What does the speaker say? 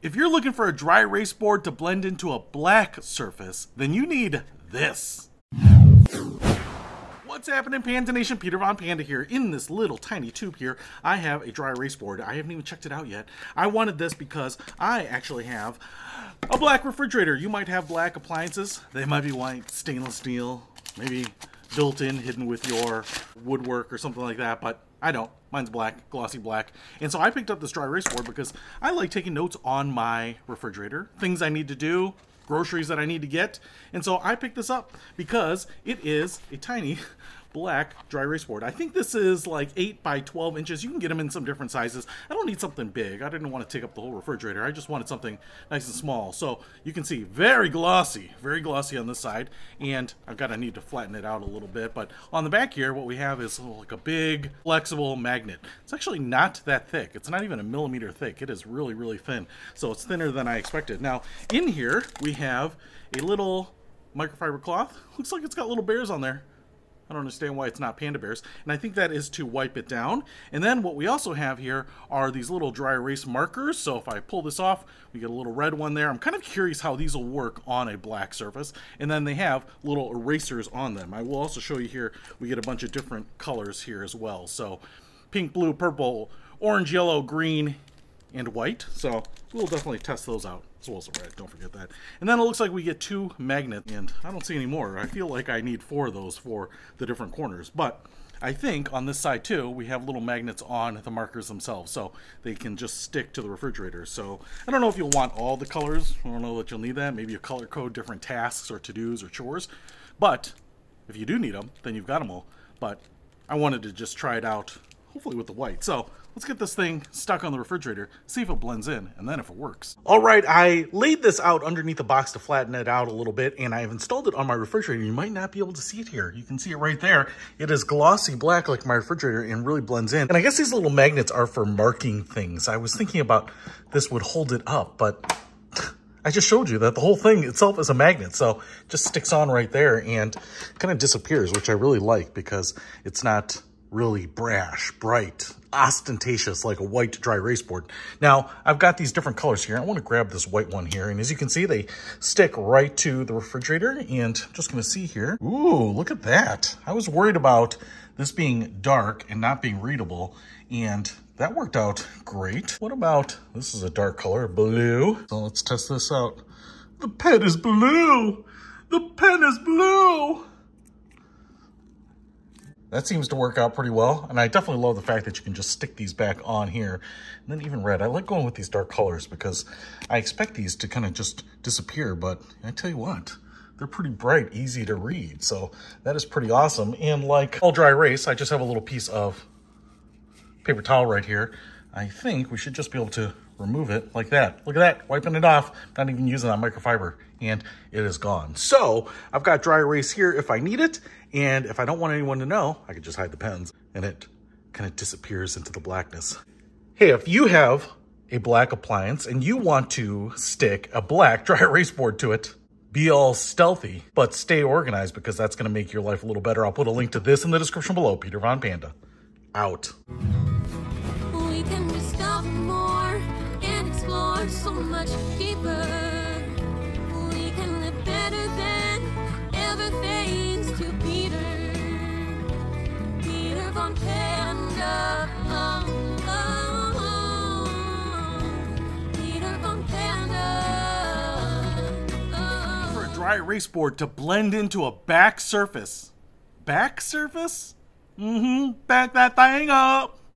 If you're looking for a dry erase board to blend into a black surface, then you need this. What's happening, Panda Nation? Peter Von Panda here. In this little tiny tube here, I have a dry erase board. I haven't even checked it out yet. I wanted this because I actually have a black refrigerator. You might have black appliances. They might be white, stainless steel, maybe built-in, hidden with your woodwork or something like that, but I don't. Mine's black, glossy black. And so I picked up this dry erase board because I like taking notes on my refrigerator, things I need to do, groceries that I need to get. And so I picked this up because it is a tiny black dry erase board. I think this is like 8 by 12 inches. You can get them in some different sizes. I don't need something big. I didn't want to take up the whole refrigerator. I just wanted something nice and small. So you can see very glossy on this side. And I've got to need to flatten it out a little bit. But on the back here, what we have is like a big flexible magnet. It's actually not that thick. It's not even a millimeter thick. It is really, really thin. So it's thinner than I expected. Now in here, we have a little microfiber cloth. Looks like it's got little bears on there. I don't understand why it's not panda bears. And I think that is to wipe it down. And then what we also have here are these little dry erase markers. So if I pull this off, we get a little red one there. I'm kind of curious how these will work on a black surface. And then they have little erasers on them. I will also show you here, we get a bunch of different colors here as well. So pink, blue, purple, orange, yellow, green, and white. So we'll definitely test those out, as well as red, don't forget that. And then it looks like we get 2 magnets, and I don't see any more. I feel like I need 4 of those for the different corners. But I think on this side too, we have little magnets on the markers themselves, so they can just stick to the refrigerator. So I don't know if you'll want all the colors. I don't know that you'll need that. Maybe you color code different tasks or to-dos or chores. But if you do need them, then you've got them all. But I wanted to just try it out, hopefully with the white. So let's get this thing stuck on the refrigerator, see if it blends in, and then if it works. All right, I laid this out underneath the box to flatten it out a little bit, and I've installed it on my refrigerator. You might not be able to see it here. You can see it right there. It is glossy black like my refrigerator and really blends in. And I guess these little magnets are for marking things. I was thinking about this would hold it up, but I just showed you that the whole thing itself is a magnet. So it just sticks on right there and kind of disappears, which I really like because it's not really brash, bright, ostentatious like a white dry erase board. Now, I've got these different colors here. I want to grab this white one here. And as you can see, they stick right to the refrigerator. And I'm just going to see here. Ooh, look at that. I was worried about this being dark and not being readable. And that worked out great. What about, this is a dark color, blue. So let's test this out. The pen is blue. The pen is blue. That seems to work out pretty well. And I definitely love the fact that you can just stick these back on here. And then even red. I like going with these dark colors because I expect these to kind of just disappear. But I tell you what, they're pretty bright, easy to read. So that is pretty awesome. And like all dry erase, I just have a little piece of paper towel right here. I think we should just be able to remove it like that. Look at that, wiping it off, not even using that microfiber, and it is gone. So I've got dry erase here if I need it, and if I don't want anyone to know, I can just hide the pens, and it kind of disappears into the blackness. Hey, if you have a black appliance and you want to stick a black dry erase board to it, be all stealthy, but stay organized because that's gonna make your life a little better. I'll put a link to this in the description below. Peter Von Panda, out. We can discover more and explore so much deeper. We can live better than ever thanks to Peter. Peter Von Panda. Peter Von Panda. For a dry erase board to blend into a back surface. Back surface? Back that thing up.